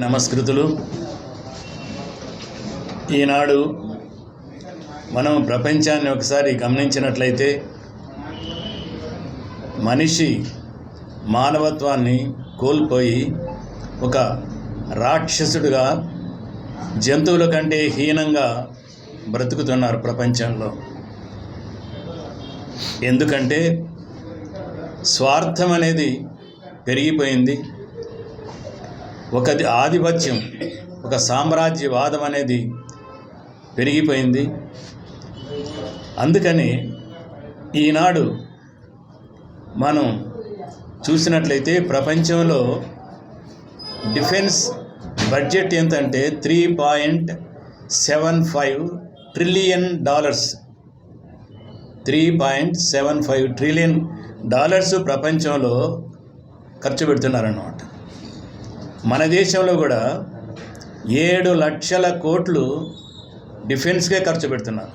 నమస్కృతులు. ఈనాడు మనం ప్రపంచాన్ని ఒకసారి గమనించినట్లయితే మనిషి మానవత్వాన్ని కోల్పోయి ఒక రాక్షసుడిగా, జంతువుల కంటే హీనంగా బ్రతుకుతున్నారు ప్రపంచంలో. ఎందుకంటే స్వార్థం అనేది పెరిగిపోయింది. ఒక ఆధిపత్యం, ఒక సామ్రాజ్యవాదం అనేది పెరిగిపోయింది. అందుకని ఈనాడు మనం చూసినట్లయితే ప్రపంచంలో డిఫెన్స్ బడ్జెట్ ఎంతంటే $3.75 ట్రిలియన్. $3.75 ట్రిలియన్ ప్రపంచంలో ఖర్చు పెడుతున్నారన్నమాట. మన దేశంలో కూడా 7 లక్షల కోట్లు డిఫెన్స్కే ఖర్చు పెడుతున్నారు.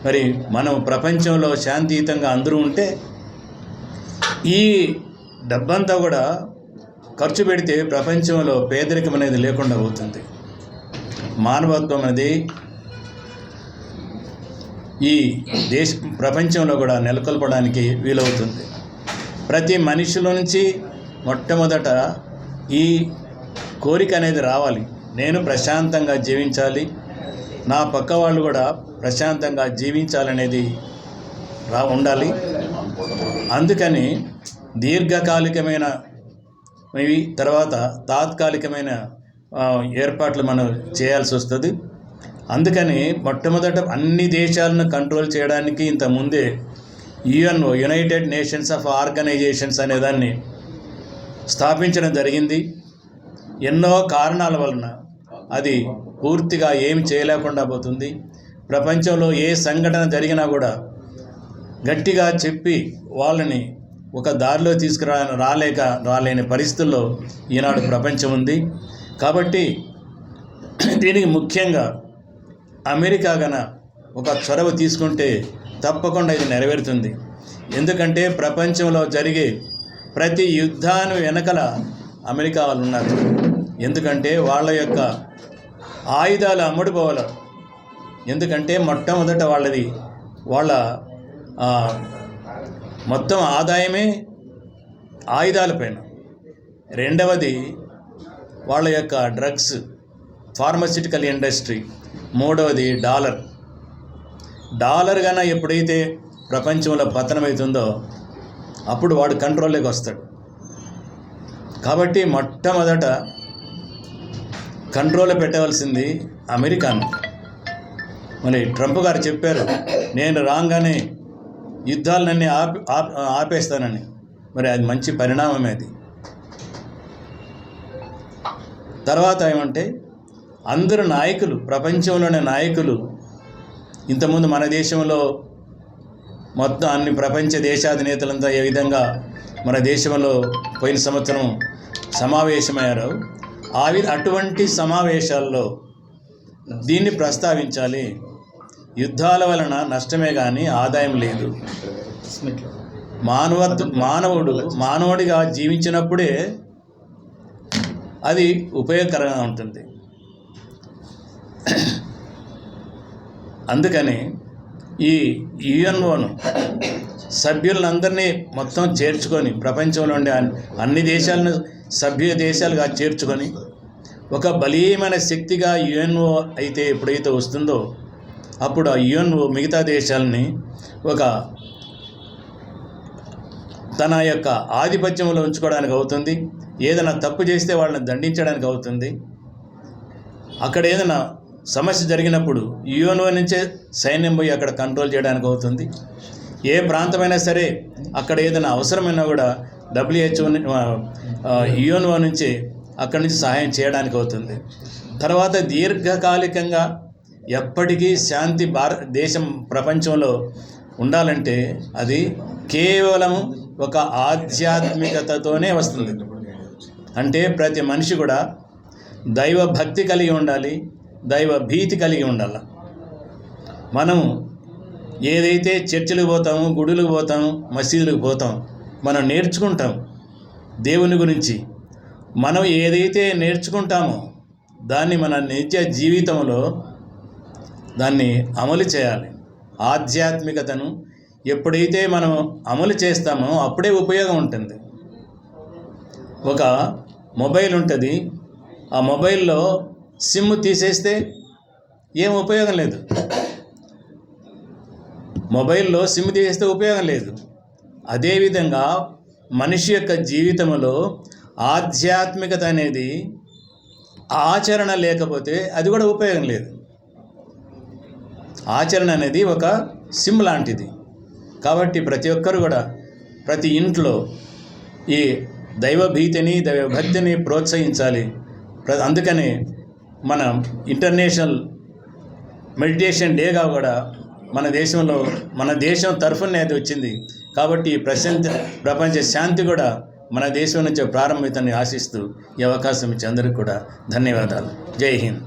మరి మనం ప్రపంచంలో శాంతియుతంగా అందరూ ఉంటే ఈ డబ్బంతా కూడా ఖర్చు పెడితే ప్రపంచంలో పేదరికం అనేది లేకుండా పోతుంది. మానవత్వం అనేది ఈ ప్రపంచంలో కూడా నెలకొల్పడానికి వీలవుతుంది. ప్రతి మనిషిలో నుంచి మొట్టమొదట ఈ కోరిక అనేది రావాలి. నేను ప్రశాంతంగా జీవించాలి, నా పక్క వాళ్ళు కూడా ప్రశాంతంగా జీవించాలనేది ఉండాలి. అందుకని దీర్ఘకాలికమైన తర్వాత తాత్కాలికమైన ఏర్పాట్లు మనం చేయాల్సి వస్తుంది. అందుకని మొట్టమొదట అన్ని దేశాలను కంట్రోల్ చేయడానికి ఇంతకుముందే UNO, united nations of organisations అనేదాన్ని స్థాపించడం జరిగింది. ఎన్నో కారణాల వలన అది పూర్తిగా ఏమి చేయలేకుండా పోతుంది. ప్రపంచంలో ఏ సంఘటన జరిగినా కూడా గట్టిగా చెప్పి వాళ్ళని ఒక దారిలో రాలేని పరిస్థితుల్లో ఈనాడు ప్రపంచం ఉంది. కాబట్టి దీనికి ముఖ్యంగా అమెరికా ఒక చొరవ తీసుకుంటే తప్పకుండా ఇది నెరవేరుతుంది. ఎందుకంటే ప్రపంచంలో జరిగే ప్రతి యుద్ధాన్ని వెనకల అమెరికా వాళ్ళు ఉన్నారు. ఎందుకంటే వాళ్ళ యొక్క ఆయుధాలు అమ్ముడుపోవాలి. ఎందుకంటే మొట్టమొదట వాళ్ళ మొత్తం ఆదాయమే ఆయుధాలపైన. రెండవది వాళ్ళ యొక్క డ్రగ్స్, ఫార్మస్యూటికల్ ఇండస్ట్రీ. మూడవది డాలర్ ఎప్పుడైతే ప్రపంచంలో పతనమవుతుందో అప్పుడు వాడు కంట్రోల్లోకి వస్తాడు. కాబట్టి మొట్టమొదట కంట్రోల్లో పెట్టవలసింది అమెరికాను. మరి ట్రంప్ గారు చెప్పారు, నేను రాగానే యుద్ధాలన్నీ ఆపేస్తానని. మరి అది మంచి పరిణామమే. అది తర్వాత ఏమంటే అందరు నాయకులు, ప్రపంచంలోని నాయకులు, ఇంతకుముందు మన దేశంలో మొత్తం అన్ని ప్రపంచ దేశాధినేతలంతా ఏ విధంగా మన దేశంలో పోయిన సంవత్సరం సమావేశమయ్యారో అటువంటి సమావేశాల్లో దీన్ని ప్రస్తావించాలి. యుద్ధాల వలన నష్టమే కానీ ఆదాయం లేదు. మానవుడిగా జీవించినప్పుడే అది ఉపయోగకరంగా ఉంటుంది. అందుకని ఈ యుఎన్ఓను సభ్యులందరినీ మొత్తం చేర్చుకొని, ప్రపంచంలో ఉండే అన్ని దేశాలను సభ్య దేశాలుగా చేర్చుకొని ఒక బలీయమైన శక్తిగా యుఎన్ఓ అయితే ఎప్పుడైతే వస్తుందో అప్పుడు ఆ యుఎన్ఓ మిగతా దేశాలని తన యొక్క ఆధిపత్యంలో ఉంచుకోవడానికి అవుతుంది. ఏదైనా తప్పు చేస్తే వాళ్ళని దండించడానికి అవుతుంది. అక్కడ ఏదైనా సమస్య జరిగినప్పుడు యుఎన్ఓ నుంచే సైన్యం పోయి అక్కడ కంట్రోల్ చేయడానికి అవుతుంది. ఏ ప్రాంతమైనా సరే అక్కడ ఏదైనా అవసరమైనా కూడా WHO, యుఎన్ఓ నుంచి అక్కడి నుంచి సహాయం చేయడానికి అవుతుంది. తర్వాత దీర్ఘకాలికంగా ఎప్పటికీ శాంతి దేశం ప్రపంచంలో ఉండాలంటే అది కేవలం ఒక ఆధ్యాత్మికతతోనే వస్తుంది. అంటే ప్రతి మనిషి కూడా దైవ భక్తి కలిగి ఉండాలి, దైవ భీతి కలిగి ఉండాలి. మనం ఏదైతే చర్చిలకు పోతామో, గుడులకు పోతాము, మసీదులకు పోతాం, మనం నేర్చుకుంటాం దేవుని గురించి. మనం ఏదైతే నేర్చుకుంటామో దాన్ని మన నిత్య జీవితంలో దాన్ని అమలు చేయాలి. ఆధ్యాత్మికతను ఎప్పుడైతే మనం అమలు చేస్తామో అప్పుడే ఉపయోగం ఉంటుంది. ఒక మొబైల్ ఉంటుంది, ఆ మొబైల్లో సిమ్ తీసేస్తే ఏం ఉపయోగం లేదు. మొబైల్లో సిమ్ తీసేస్తే ఉపయోగం లేదు. అదేవిధంగా మనిషి యొక్క జీవితంలో ఆధ్యాత్మికత అనేది ఆచరణ లేకపోతే అది కూడా ఉపయోగం లేదు. ఆచరణ అనేది ఒక సిమ్ లాంటిది. కాబట్టి ప్రతి ఒక్కరు కూడా ప్రతి ఇంట్లో ఈ దైవభీతిని దైవభక్తిని ప్రోత్సహించాలి. అందుకని మన ఇంటర్నేషనల్ మెడిటేషన్ డేగా కూడా మన దేశం తరఫున అది వచ్చింది. కాబట్టి ప్రపంచ శాంతి కూడా మన దేశం నుంచి ప్రారంభితని ఆశిస్తూ ఈ అవకాశం ఇచ్చి అందరికీ కూడా ధన్యవాదాలు. జై హింద్.